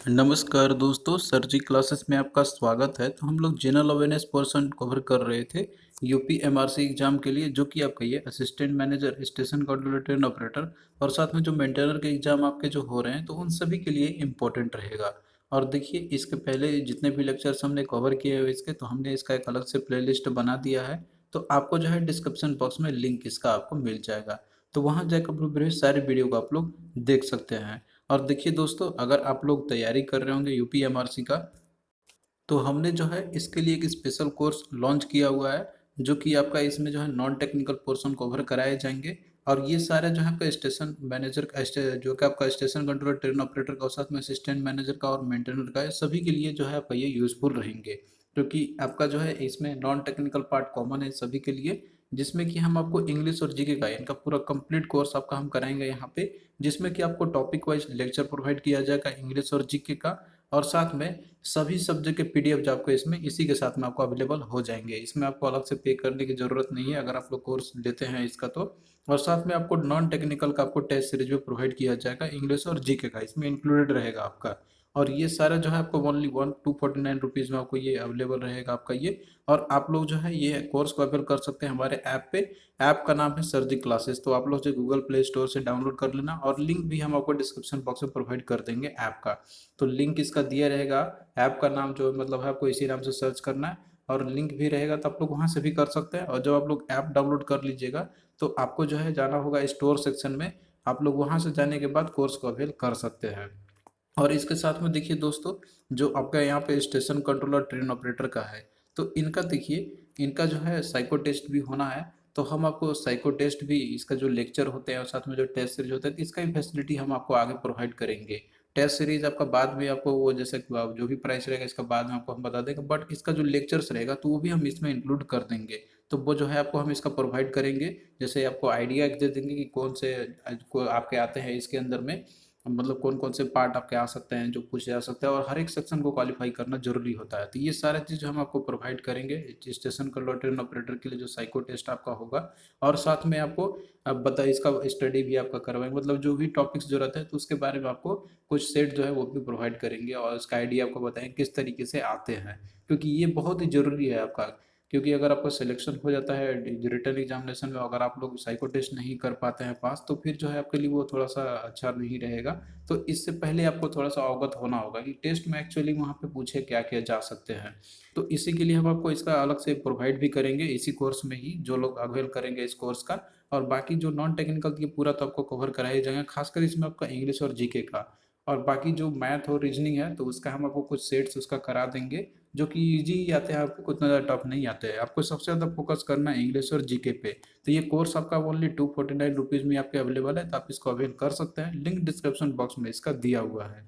नमस्कार दोस्तों, सर जी क्लासेस में आपका स्वागत है। तो हम लोग जनरल अवेयरनेस पोर्शन कवर कर रहे थे यूपी एमआरसी एग्जाम के लिए, जो कि आपका ये assistant manager, station controller, train operator और साथ में जो मेंटेनर के एग्जाम आपके जो हो रहे हैं, तो उन सभी के लिए इम्पोर्टेंट रहेगा। और देखिए, इसके पहले जितने भी लेक्चर्स हमने कवर किए हुए इसके, तो हमने इसका एक अलग से प्लेलिस्ट बना दिया है। तो आपको जो है डिस्क्रिप्शन बॉक्स में लिंक इसका आपको मिल जाएगा, तो वहाँ जाकर अपने सारे वीडियो को आप लोग देख सकते हैं। और देखिए दोस्तों, अगर आप लोग तैयारी कर रहे होंगे यूपी एमआरसी का, तो हमने जो है इसके लिए एक स्पेशल कोर्स लॉन्च किया हुआ है, जो कि आपका इसमें जो है नॉन टेक्निकल पोर्शन कवर कराए जाएंगे। और ये सारे जो है आपका स्टेशन मैनेजर का जो कि आपका स्टेशन कंट्रोलर, ट्रेन ऑपरेटर का और साथ में असिस्टेंट मैनेजर का और मेंटेनर का है, सभी के लिए जो है आपका ये यूजफुल रहेंगे। क्योंकि आपका जो है इसमें नॉन टेक्निकल पार्ट कॉमन है सभी के लिए, जिसमें कि हम आपको इंग्लिश और जीके का इनका पूरा कंप्लीट कोर्स आपका हम कराएंगे यहाँ पे, जिसमें कि आपको टॉपिक वाइज लेक्चर प्रोवाइड किया जाएगा इंग्लिश और जीके का। और साथ में सभी सब्जेक्ट के पीडीएफ जो आपको इसमें इसी के साथ में आपको अवेलेबल हो जाएंगे। इसमें आपको अलग से पे करने की ज़रूरत नहीं है अगर आप लोग कोर्स लेते हैं इसका तो। और साथ में आपको नॉन टेक्निकल का आपको टेस्ट सीरीज भी प्रोवाइड किया जाएगा इंग्लिश और जीके का, इसमें इंक्लूडेड रहेगा आपका। और ये सारा जो है आपको ओनली 1 249 रुपीज़ में आपको ये अवेलेबल रहेगा आपका ये। और आप लोग जो है ये कोर्स को अवेल कर सकते हैं हमारे ऐप पे। ऐप का नाम है सर जी क्लासेस, तो आप लोग जो गूगल प्ले स्टोर से डाउनलोड कर लेना, और लिंक भी हम आपको डिस्क्रिप्शन बॉक्स में प्रोवाइड कर देंगे ऐप का। तो लिंक इसका दिया रहेगा। ऐप का नाम जो मतलब है आपको इसी नाम से सर्च करना है, और लिंक भी रहेगा, तो आप लोग वहाँ से भी कर सकते हैं। और जब आप लोग ऐप डाउनलोड कर लीजिएगा, तो आपको जो है जाना होगा स्टोर सेक्शन में। आप लोग वहाँ से जाने के बाद कोर्स को अवेल कर सकते हैं। और इसके साथ में देखिए दोस्तों, जो आपका यहाँ पे स्टेशन कंट्रोलर, ट्रेन ऑपरेटर का है, तो इनका देखिए, इनका जो है साइको टेस्ट भी होना है। तो हम आपको साइको टेस्ट भी, इसका जो लेक्चर होते हैं और साथ में जो टेस्ट सीरीज होता है, तो इसका भी फैसिलिटी हम आपको आगे प्रोवाइड करेंगे। टेस्ट सीरीज आपका बाद में आपको वो जैसे कि जो भी प्राइस रहेगा इसका बाद में आपको हम बता देंगे, बट इसका जो लेक्चर्स रहेगा तो वो भी हम इसमें इंक्लूड कर देंगे। तो वो जो है आपको हम इसका प्रोवाइड करेंगे। जैसे आपको आइडिया दे देंगे कि कौन से आपके आते हैं इसके अंदर में, मतलब कौन कौन से पार्ट आपके आ सकते हैं जो पूछे जा सकते हैं, और हर एक सेक्शन को क्वालिफाई करना जरूरी होता है। तो ये सारे चीज़ हम आपको प्रोवाइड करेंगे स्टेशन कंट्रोलर, ट्रेन ऑपरेटर के लिए जो साइको टेस्ट आपका होगा। और साथ में आपको अब बता इसका स्टडी भी आपका करवाएंगे, मतलब जो भी टॉपिक्स जो रहते हैं तो उसके बारे में आपको कुछ सेट जो है वो भी प्रोवाइड करेंगे, और उसका आइडिया आपको बताएंगे किस तरीके से आते हैं। क्योंकि ये बहुत ही जरूरी है आपका। क्योंकि अगर आपका सिलेक्शन हो जाता है रिटर्न एग्जामिनेशन में, अगर आप लोग साइको टेस्ट नहीं कर पाते हैं पास, तो फिर जो है आपके लिए वो थोड़ा सा अच्छा नहीं रहेगा। तो इससे पहले आपको थोड़ा सा अवगत होना होगा कि टेस्ट में एक्चुअली वहाँ पे पूछे क्या किया जा सकते हैं। तो इसी के लिए हम आपको इसका अलग से प्रोवाइड भी करेंगे इसी कोर्स में ही, जो लोग अवेल करेंगे इस कोर्स का। और बाकी जो नॉन टेक्निकल ये पूरा तो आपको कवर कराया जाएगा, खासकर इसमें आपका इंग्लिश और जीके का। और बाकी जो मैथ और रीजनिंग है, तो उसका हम आपको कुछ सेट्स उसका करा देंगे, जो कि इजी आते हैं आपको, उतना ज़्यादा टफ नहीं आते हैं। आपको सबसे ज़्यादा फोकस करना है इंग्लिश और जीके पे। तो ये कोर्स आपका ओनली 249 रुपीज़ में आपके अवेलेबल है, तो आप इसको अवेल कर सकते हैं। लिंक डिस्क्रिप्शन बॉक्स में इसका दिया हुआ है।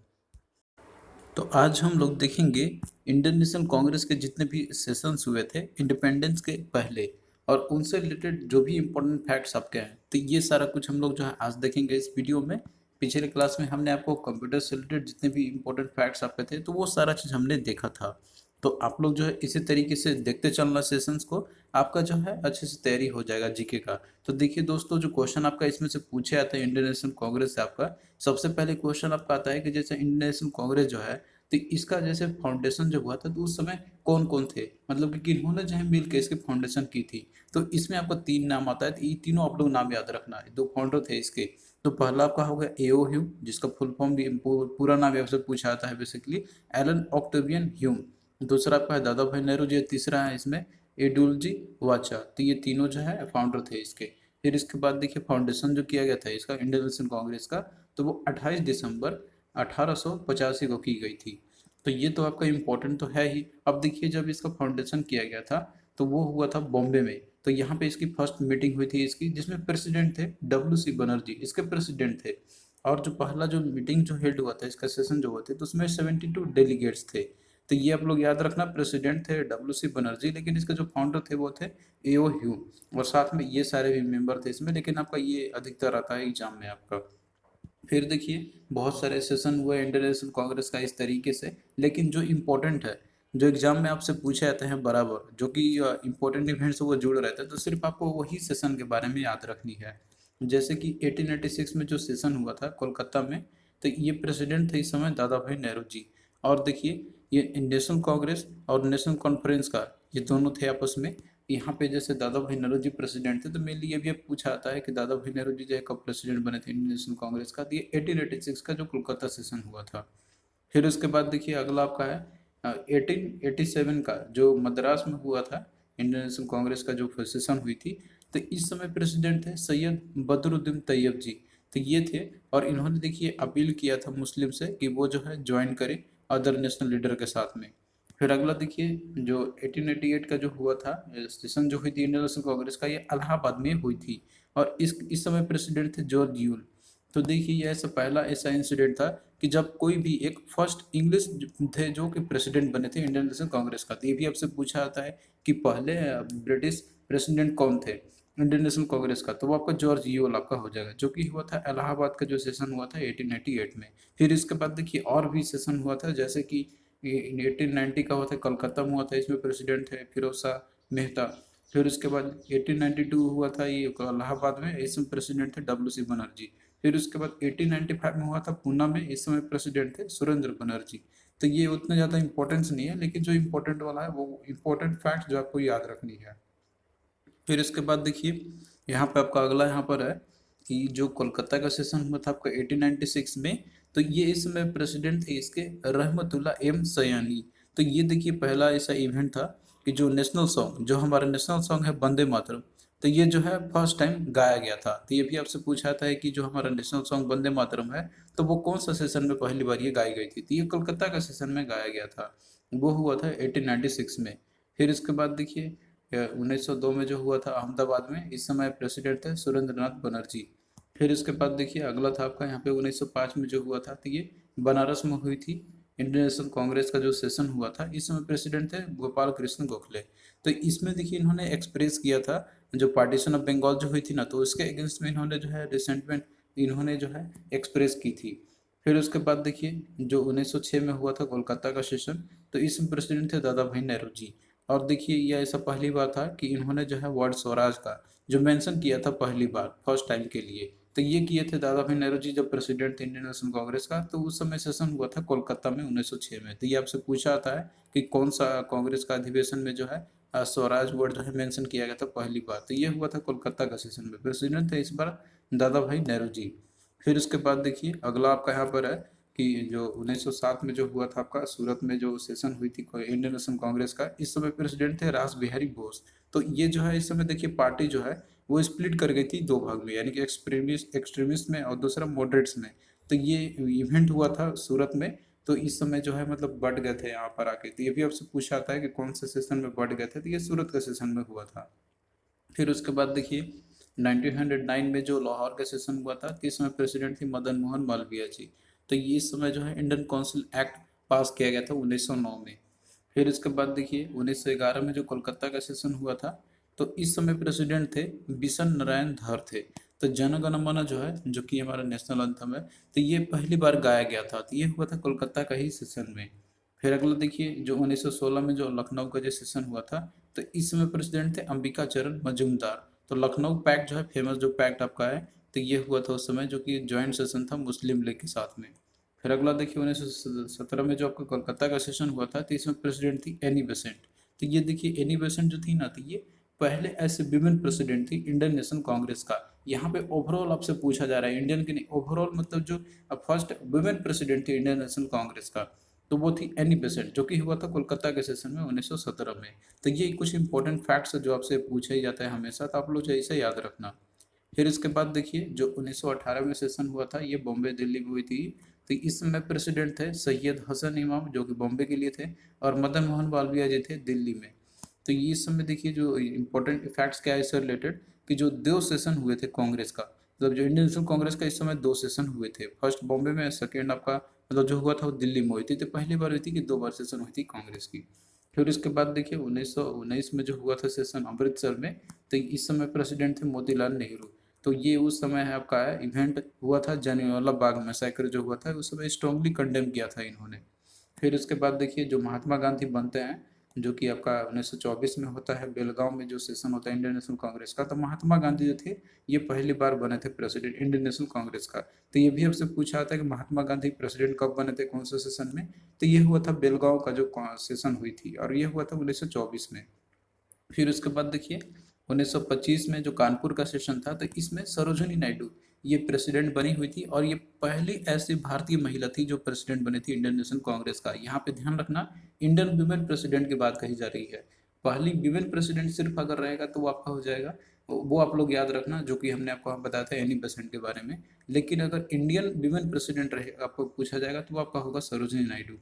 तो आज हम लोग देखेंगे इंडियन नेशनल कांग्रेस के जितने भी सेशंस हुए थे इंडिपेंडेंस के पहले, और उनसे रिलेटेड जो भी इम्पोर्टेंट फैक्ट्स आपके हैं, तो ये सारा कुछ हम लोग जो है आज देखेंगे इस वीडियो में। पिछले क्लास में हमने आपको कंप्यूटर से रिलेटेड जितने भी इम्पोर्टेंट फैक्ट्स आपके थे, तो वो सारा चीज़ हमने देखा था। तो आप लोग जो है इसी तरीके से देखते चलना सेशंस को, आपका जो है अच्छे से तैयारी हो जाएगा जीके का। तो देखिए दोस्तों, जो क्वेश्चन आपका इसमें से पूछे आते हैं इंडियन नेशनल कांग्रेस से, आपका सबसे पहले क्वेश्चन आपका आता है कि जैसे इंडियन नेशनल कांग्रेस जो है, तो इसका जैसे फाउंडेशन जब हुआ था, तो उस समय कौन कौन थे, मतलब कि किन्होंने जो है मिल के इसकी फाउंडेशन की थी। तो इसमें आपको तीन नाम आता है, तो ये तीनों आप लोग नाम याद रखना है। दो फाउंडर थे इसके। तो पहला आपका हो गया एओ ह्यूम, जिसका फुल फॉर्म भी पूरा नाम आपसे पूछा जाता है बेसिकली, एलन ऑक्टेवियन ह्यूम। दूसरा आपका है दादा भाई नेहरू जी। तीसरा है इसमें एडुलजी वाचा। तो ये तीनों जो है फाउंडर थे इसके। फिर इसके बाद देखिए फाउंडेशन जो किया गया था इसका इंडियन नेशनल कांग्रेस का, तो वो 28 दिसंबर 1885 को की गई थी। तो ये तो आपका इम्पोर्टेंट तो है ही। अब देखिए, जब इसका फाउंडेशन किया गया था, तो वो हुआ था बॉम्बे में। तो यहाँ पे इसकी फर्स्ट मीटिंग हुई थी इसकी, जिसमें प्रेसिडेंट थे WC बनर्जी, इसके प्रेसिडेंट थे। और जो पहला जो मीटिंग जो हेड हुआ था, इसका सेशन जो हुआ था, तो उसमें 72 डेलीगेट्स थे। तो ये आप लोग याद रखना, प्रेसिडेंट थे WC बनर्जी, लेकिन इसके जो फाउंडर थे वो थे एओ ह्यूम। और साथ में ये सारे भी मेंबर थे इसमें, लेकिन आपका ये अधिकतर आता है एग्जाम में आपका। फिर देखिए, बहुत सारे सेशन हुए इंडियन नेशनल कांग्रेस का इस तरीके से, लेकिन जो इम्पोर्टेंट है, जो एग्जाम में आपसे पूछे जाते हैं बराबर, जो कि इम्पोर्टेंट इवेंट से वो जुड़ रहते हैं, तो सिर्फ आपको वही सेशन के बारे में याद रखनी है। जैसे कि 1886 में जो सेशन हुआ था कोलकाता में, तो ये प्रेसिडेंट थे इस समय दादा भाई नेहरू जी। और देखिए ये नेशनल कांग्रेस और नेशनल कॉन्फ्रेंस का ये दोनों थे आपस में। यहाँ पे जैसे दादा भाई नेहरू जी प्रेसिडेंट थे, तो मेनली ये भी अब पूछा आता है कि दादा भाई नेहरू जी जो है कब प्रेसिडेंट बने थे इंडियन नेशनल कांग्रेस का। तो ये 1886 का जो कोलकाता सेशन हुआ था। फिर उसके बाद देखिए अगला आपका है 1887 का जो मद्रास में हुआ था इंडियन नेशनल कांग्रेस का जो सेशन हुई थी। तो इस समय प्रेसिडेंट थे सैयद बदरुद्दीन तैयब जी। तो ये थे, और इन्होंने देखिए अपील किया था मुस्लिम से कि वो जो है ज्वाइन करे अदर नेशनल लीडर के साथ में। फिर अगला देखिए जो 1888 का जो हुआ था सेशन जो हुई थी इंडियन नेशनल कांग्रेस का, ये इलाहाबाद में हुई थी। और इस समय प्रेसिडेंट थे जॉर्ज यूल। तो देखिए ये ऐसा पहला ऐसा इंसिडेंट था कि जब कोई भी एक फर्स्ट इंग्लिश थे जो कि प्रेसिडेंट बने थे इंडियन नेशनल कांग्रेस का। तो ये भी आपसे पूछा जाता है कि पहले ब्रिटिश प्रेसिडेंट कौन थे इंडियन नेशनल कांग्रेस का, तो वो आपका जॉर्ज यूएल आपका हो जाएगा, जो कि हुआ था इलाहाबाद का जो सेशन हुआ था 1888 में। फिर इसके बाद देखिए और भी सेशन हुआ था, जैसे कि 1890 का हुआ था कलकत्ता में हुआ था, इसमें प्रेसिडेंट थे फिरोज शाह मेहता। फिर उसके बाद 1892 हुआ था ये इलाहाबाद में, इसमें प्रेसिडेंट थे डब्ल्यू सी बनर्जी। फिर उसके बाद 1895 में हुआ था पूना में, इस समय प्रेसिडेंट थे सुरेंद्र बनर्जी। तो ये उतना ज़्यादा इंपॉर्टेंस नहीं है, लेकिन जो इंपॉर्टेंट वाला है वो इंपॉर्टेंट फैक्ट जो आपको याद रखनी है। फिर इसके बाद देखिए यहाँ पे आपका अगला यहाँ पर है कि जो कोलकाता का सेशन हुआ था आपका 1896 में। तो ये इस समय प्रेसिडेंट थे इसके रहमतुल्ला एम सयानी। तो ये देखिए पहला ऐसा इवेंट था कि जो नेशनल सॉन्ग, जो हमारा नेशनल सॉन्ग है वंदे मातरम, तो ये जो है फर्स्ट टाइम गाया गया था। तो ये भी आपसे पूछा था कि जो हमारा नेशनल सॉन्ग वंदे मातरम है, तो वो कौन सा सेशन में पहली बार ये गाई गई थी। तो ये कोलकाता का सेशन में गाया गया था, वो हुआ था 1896 में। फिर इसके बाद देखिए 1902 में जो हुआ था अहमदाबाद में, इस समय प्रेसिडेंट थे सुरेंद्र नाथ बनर्जी। फिर इसके बाद देखिए अगला था आपका यहाँ पे 1905 में जो हुआ था, तो ये बनारस में हुई थी इंडियन नेशनल कांग्रेस का जो सेशन हुआ था। इस समय प्रेसिडेंट थे गोपाल कृष्ण गोखले। तो इसमें देखिए इन्होंने एक्सप्रेस किया था जो पार्टीशन ऑफ बंगाल जो हुई थी ना, तो उसके अगेंस्ट में इन्होंने जो है रिसेंटमेंट इन्होंने जो है एक्सप्रेस की थी। फिर उसके बाद देखिए जो 1906 में हुआ था कोलकाता का सेशन, तो इसमें प्रेसिडेंट थे दादा भाई नेहरू जी। और देखिए ये ऐसा पहली बार था कि इन्होंने जो है वर्ड स्वराज का जो मेंशन किया था पहली बार फर्स्ट टाइम के लिए। तो ये किए थे दादा भाई नेहरू जी जब प्रेसिडेंट थे इंडियन नेशनल कांग्रेस का। तो उस समय सेशन हुआ था कोलकाता में 1906 में। तो ये आपसे पूछा आता है कि कौन सा कांग्रेस का अधिवेशन में जो है स्वराज वर्ड जो है मेंशन किया गया था पहली बार। तो ये हुआ था कोलकाता का सेशन में, प्रेसिडेंट थे इस बार दादा भाई नेहरू जी। फिर उसके बाद देखिए अगला आपका यहाँ पर है कि जो 1907 में जो हुआ था आपका सूरत में जो सेशन हुई थी इंडियन नेशनल कांग्रेस का, इस समय प्रेसिडेंट थे रास बिहारी बोस। तो ये जो है इस समय देखिए पार्टी जो है वो स्प्लिट कर गई थी दो भाग में, यानी कि एक्सट्रीमिस्ट में और दूसरा मॉडरेट्स में। तो ये इवेंट हुआ था सूरत में। तो इस समय जो है मतलब बढ़ गए थे यहाँ पर आके। तो ये भी आपसे पूछा आता है कि कौन से सेशन में बढ़ गए थे, तो ये सूरत का सेशन में हुआ था। फिर उसके बाद देखिए 1909 में जो लाहौर का सेशन हुआ था, तो इस समय प्रेसिडेंट थी मदन मोहन मालवीय जी। तो ये इस समय जो है इंडियन काउंसिल एक्ट पास किया गया था 1909 में। फिर इसके बाद देखिए 1911 में जो कोलकाता का सेशन हुआ था, तो इस समय प्रेसिडेंट थे बिशन नारायण धर थे। तो जन गण मन जो है जो कि हमारा नेशनल एंथम है, तो ये पहली बार गाया गया था। तो ये हुआ था कोलकाता का ही सेशन में। फिर अगला देखिए जो 1916 में जो लखनऊ का जो सेशन हुआ था, तो इस समय प्रेसिडेंट थे अंबिका चरण मजूमदार। तो लखनऊ पैक्ट जो है फेमस जो पैक्ट आपका है, तो ये हुआ था उस समय जो कि ज्वाइंट सेशन था मुस्लिम लीग के साथ में। फिर अगला देखिए 1917 में जो आपका कोलकाता का सेशन हुआ था, तो इसमें प्रेसिडेंट थी एनी बेसेंट। तो ये देखिए एनी बेसेंट जो थी ना, तो ये पहले ऐसे विमेन प्रेसिडेंट थी इंडियन नेशनल कांग्रेस का। यहाँ पे ओवरऑल आपसे पूछा जा रहा है, इंडियन की नहीं ओवरऑल, मतलब जो फर्स्ट वुमेन प्रेसिडेंट थी इंडियन नेशनल कांग्रेस का, तो वो थी एनी बेसेंट, जो कि हुआ था कोलकाता के सेशन में 1917 में। तो ये कुछ इंपॉर्टेंट फैक्ट्स है जो आपसे पूछा ही जाता है हमेशा, तो आप लोग जो ऐसे याद रखना। फिर इसके बाद देखिए जो 1918 में सेशन हुआ था, ये बॉम्बे दिल्ली में हुई थी। तो इस समय प्रेसिडेंट थे सैयद हसन इमाम जो कि बॉम्बे के लिए थे, और मदन मोहन मालवीय जी थे दिल्ली में। तो ये इस समय देखिए जो इंपॉर्टेंट फैक्ट्स क्या है इससे रिलेटेड, कि जो दो सेशन हुए थे कांग्रेस का, मतलब जो इंडियन नेशनल कांग्रेस का इस समय दो सेशन हुए थे, फर्स्ट बॉम्बे में, सेकेंड आपका मतलब जो हुआ था वो दिल्ली में हुई थी। तो पहली बार हुई थी कि दो बार सेशन हुई थी कांग्रेस की। फिर इसके बाद देखिए 1919 में जो हुआ था सेशन अमृतसर में, तो इस समय प्रेसिडेंट थे मोतीलाल नेहरू। तो ये उस समय है आपका इवेंट हुआ था जलियांवाला बाग मैसेकर जो हुआ था, उस समय स्ट्रांगली कंडेम किया था इन्होंने। फिर उसके बाद देखिए जो महात्मा गांधी बनते हैं, जो कि आपका 1924 में होता है, बेलगांव में जो सेशन होता है इंडियन नेशनल कांग्रेस का। तो महात्मा गांधी जो थे ये पहली बार बने थे प्रेसिडेंट इंडियन नेशनल कांग्रेस का। तो ये भी आपसे पूछा था कि महात्मा गांधी प्रेसिडेंट कब बने थे, कौन से सेशन में। तो ये हुआ था बेलगांव का जो सेशन हुई थी, और ये हुआ था 1924 में। फिर उसके बाद देखिए 1925 में जो कानपुर का सेशन था, तो इसमें सरोजिनी नायडू ये प्रेसिडेंट बनी हुई थी, और ये पहली ऐसी भारतीय महिला थी जो प्रेसिडेंट बनी थी इंडियन नेशनल कांग्रेस का। यहाँ पे ध्यान रखना, इंडियन वुमेन प्रेसिडेंट की बात कही जा रही है। पहली विमेन प्रेसिडेंट सिर्फ अगर रहेगा तो वो आपका हो जाएगा, वो आप लोग याद रखना, जो कि हमने आपको बताया था एनी बेसेंट के बारे में। लेकिन अगर इंडियन विमेन प्रेसिडेंट रहे आपको पूछा जाएगा तो वो आपका होगा सरोजिनी नायडू।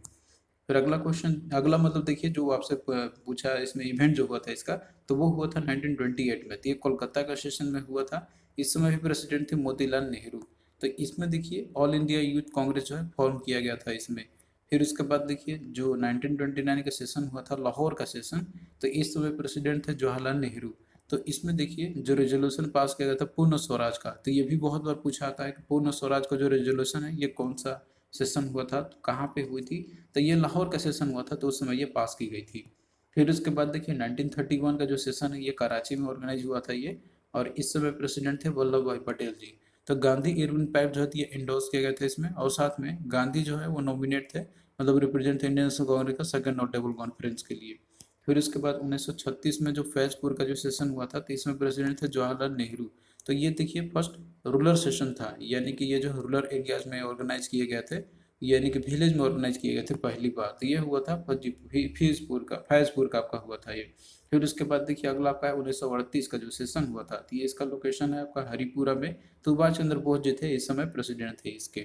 फिर अगला क्वेश्चन, अगला मतलब देखिए जो आपसे पूछा इसमें इवेंट जो हुआ था इसका, तो वो हुआ था 1928 में। तो ये कोलकाता का सेशन में हुआ था। इस समय भी प्रेसिडेंट थे मोतीलाल नेहरू। तो इसमें देखिए ऑल इंडिया यूथ कांग्रेस जो है फॉर्म किया गया था इसमें। फिर उसके बाद देखिए जो 1929 का सेशन हुआ था लाहौर का सेशन, तो इस समय प्रेसिडेंट थे जवाहरलाल नेहरू। तो इसमें देखिए जो रेजोल्यूशन पास किया गया था पूर्ण स्वराज का, तो ये भी बहुत बार पूछा आता है कि पूर्ण स्वराज का जो रेजोल्यूशन है ये कौन सा सेशन हुआ था, तो कहाँ पे हुई थी। तो ये लाहौर का सेशन हुआ था, तो उस समय ये पास की गई थी। फिर उसके बाद देखिए 1931 का जो सेशन है ये कराची में ऑर्गेनाइज हुआ था ये, और इस समय प्रेसिडेंट थे वल्लभ भाई पटेल जी। तो गांधी इरविन पैक्ट जो है ये इंडोर्स किए गए थे इसमें, और साथ में गांधी जो है वो नॉमिनेट थे, मतलब रिप्रेजेंट थे इंडियन नेशनल कांग्रेस का सेकंड नोटेबल कॉन्फ्रेंस के लिए। फिर उसके बाद 1936 में जो फैजपुर का जो सेशन हुआ था, तो इसमें प्रेसिडेंट थे जवाहरलाल नेहरू। तो ये देखिए फर्स्ट रूरल सेशन था, यानी कि ये जो रूरल एरियाज में ऑर्गेनाइज किए गए थे, यानी कि विलेज में ऑर्गेनाइज किए गए थे पहली बार। तो ये हुआ था फैजपुर का आपका हुआ था ये। फिर उसके बाद देखिए अगला आपका है 1938 का जो सेशन हुआ था, तो ये इसका लोकेशन है आपका हरिपुरा में। तो सुभाष चंद्र बोस जी थे इस समय प्रेसिडेंट थे इसके।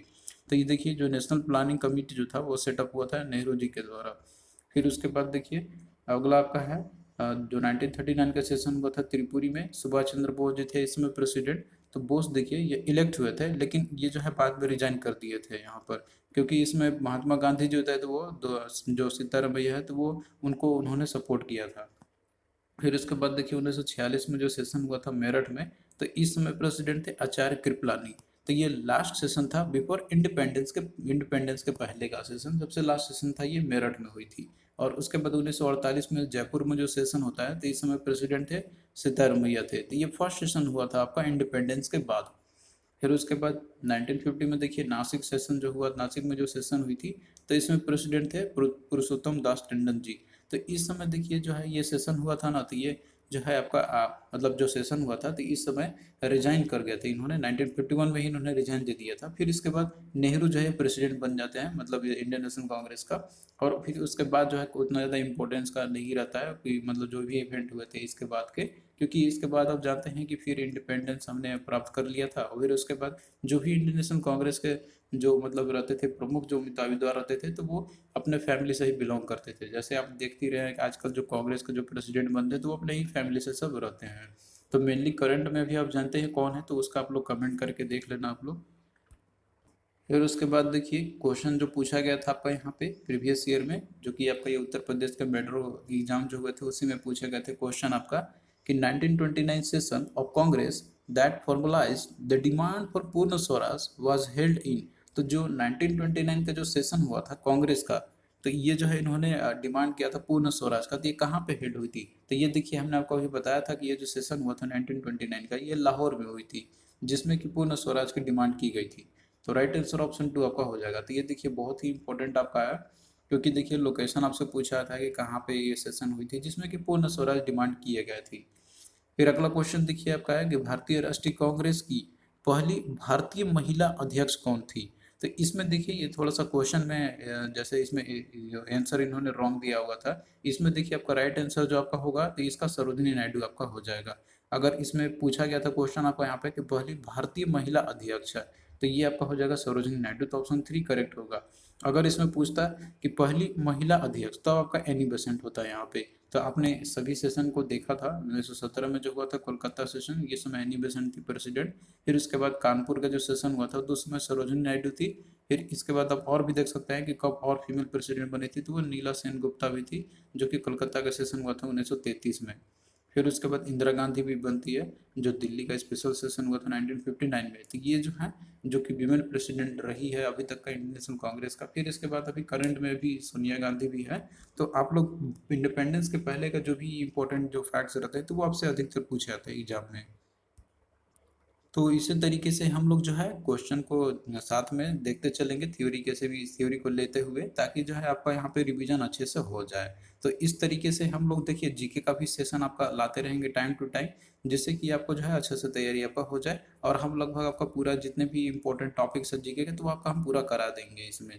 तो ये देखिए जो नेशनल प्लानिंग कमेटी जो था वो सेटअप हुआ था नेहरू जी के द्वारा। फिर उसके बाद देखिए अगला आपका है जो 1939 का सेशन हुआ था त्रिपुरी में, सुभाष चंद्र बोस जी थे इसमें प्रेसिडेंट। तो बोस देखिए ये इलेक्ट हुए थे, लेकिन ये जो है बाद में रिजाइन कर दिए थे यहाँ पर, क्योंकि इसमें महात्मा गांधी जो थे तो वो जो सीतारामैया है तो वो उनको उन्होंने सपोर्ट किया था। फिर उसके बाद देखिए 1946 में जो सेशन हुआ था मेरठ में, तो इस समय प्रेसिडेंट थे आचार्य कृपलानी। तो ये लास्ट सेशन था बिफोर इंडिपेंडेंस के पहले का सेशन, सबसे लास्ट सेशन था ये मेरठ में हुई थी। और उसके बाद 1948 में जयपुर में जो सेशन होता है, तो इस समय प्रेसिडेंट थे सिद्धारमैया थे। तो ये फर्स्ट सेशन हुआ था आपका इंडिपेंडेंस के बाद। फिर उसके बाद 1950 में देखिए नासिक सेशन जो हुआ, नासिक में जो सेशन हुई थी, तो इसमें प्रेसिडेंट थे पुरुषोत्तम दास टंडन जी। तो इस समय देखिए जो है ये सेशन हुआ था ना, तो ये जो है आपका मतलब जो सेशन हुआ था, तो इस समय रिजाइन कर गए थे इन्होंने, 1951 में ही इन्होंने रिजाइन दे दिया था। फिर इसके बाद नेहरू जो है प्रेसिडेंट बन जाते हैं, मतलब ये इंडियन नेशनल कांग्रेस का। और फिर उसके बाद जो है उतना ज़्यादा इंपॉर्टेंस का नहीं रहता है कि मतलब जो भी इवेंट हुए थे इसके बाद के, क्योंकि इसके बाद आप जानते हैं कि फिर इंडिपेंडेंस हमने प्राप्त कर लिया था। और फिर उसके बाद जो भी इंडियन नेशनल कांग्रेस के जो मतलब रहते थे प्रमुख, जो उम्मीदवार रहते थे, तो वो अपने फैमिली से ही बिलोंग करते थे। जैसे आप देखते ही रहे हैं कि आजकल जो कांग्रेस के जो प्रेसिडेंट बनते हैं तो वो अपने ही फैमिली से सब रहते हैं। तो मेनली करंट में भी आप जानते हैं कौन है, तो उसका आप लोग कमेंट करके देख लेना आप लोग। फिर उसके बाद देखिए क्वेश्चन जो पूछा गया था आपका यहाँ पे प्रीवियस ईयर में, जो कि आपका ये उत्तर प्रदेश के मेट्रो एग्जाम जो हुए थे उसी में पूछे गए थे क्वेश्चन आपका, कि 1929 session of Congress that formulised the demand for Purna Swaraj was held in. तो जो 1929 का जो सेशन हुआ था कांग्रेस का, तो ये जो है इन्होंने डिमांड किया था पूर्ण स्वराज का, तो ये कहाँ पे हेल्ड हुई थी। तो ये देखिए हमने आपको अभी बताया था कि ये जो सेशन हुआ था 1929 का, ये लाहौर में हुई थी, जिसमें कि पूर्ण स्वराज की डिमांड की गई थी। तो राइट आंसर ऑप्शन 2 आपका हो जाएगा। तो ये देखिए बहुत ही इंपॉर्टेंट आपका है, क्योंकि देखिए लोकेशन आपसे पूछा था कि कहाँ पे ये सेशन हुई थी, जिसमें कि पूर्ण स्वराज डिमांड किए गए थी। फिर अगला क्वेश्चन देखिए आपका है कि भारतीय राष्ट्रीय कांग्रेस की पहली भारतीय महिला अध्यक्ष कौन थी। तो इसमें देखिए ये थोड़ा सा क्वेश्चन में जैसे इसमें आंसर इन्होंने रॉन्ग दिया हुआ था। इसमें देखिए आपका राइट आंसर जो आपका होगा, तो इसका सरोजिनी नायडू आपका हो जाएगा। अगर इसमें पूछा गया था क्वेश्चन आपका यहाँ पे कि पहली भारतीय महिला अध्यक्ष है, तो ये आपका हो जाएगा सरोजिनी नायडू, तो ऑप्शन 3 करेक्ट होगा। अगर इसमें पूछता कि पहली महिला अध्यक्ष, तो आपका एनी बेसेंट होता है यहाँ पे। तो आपने सभी सेशन को देखा था, 1917 में जो हुआ था कोलकाता सेशन, ये समय एनी बेसेंट थी प्रेसिडेंट। फिर उसके बाद कानपुर का जो सेशन हुआ था तो उसमें सरोजिनी नायडू थी। फिर इसके बाद आप और भी देख सकते हैं कि कब और फीमेल प्रेसिडेंट बनी थी, तो वो नीला सेन गुप्ता भी थी, जो कि कोलकाता का सेशन हुआ था 1933 में। फिर उसके बाद इंदिरा गांधी भी बनती है, जो दिल्ली का स्पेशल सेशन हुआ था 1959 में। तो ये जो है, जो कि विमेन प्रेसिडेंट रही है अभी तक का इंडियन नेशनल कांग्रेस का। फिर इसके बाद अभी करंट में भी सोनिया गांधी भी है। तो आप लोग इंडिपेंडेंस के पहले का जो भी इंपॉर्टेंट जो फैक्ट्स रहते हैं तो वो आपसे अधिकतर पूछे जाते हैं एग्जाम में। तो इसी तरीके से हम लोग जो है क्वेश्चन को साथ में देखते चलेंगे, थ्योरी कैसे भी थ्योरी को लेते हुए, ताकि जो है आपका यहाँ पे रिवीजन अच्छे से हो जाए। तो इस तरीके से हम लोग देखिए जीके का भी सेशन आपका लाते रहेंगे टाइम टू टाइम, जिससे कि आपको जो है अच्छे से तैयारी आपका हो जाए, और हम लगभग आपका पूरा जितने भी इंपॉर्टेंट टॉपिक्स है जीके के तो आपका हम पूरा करा देंगे इसमें।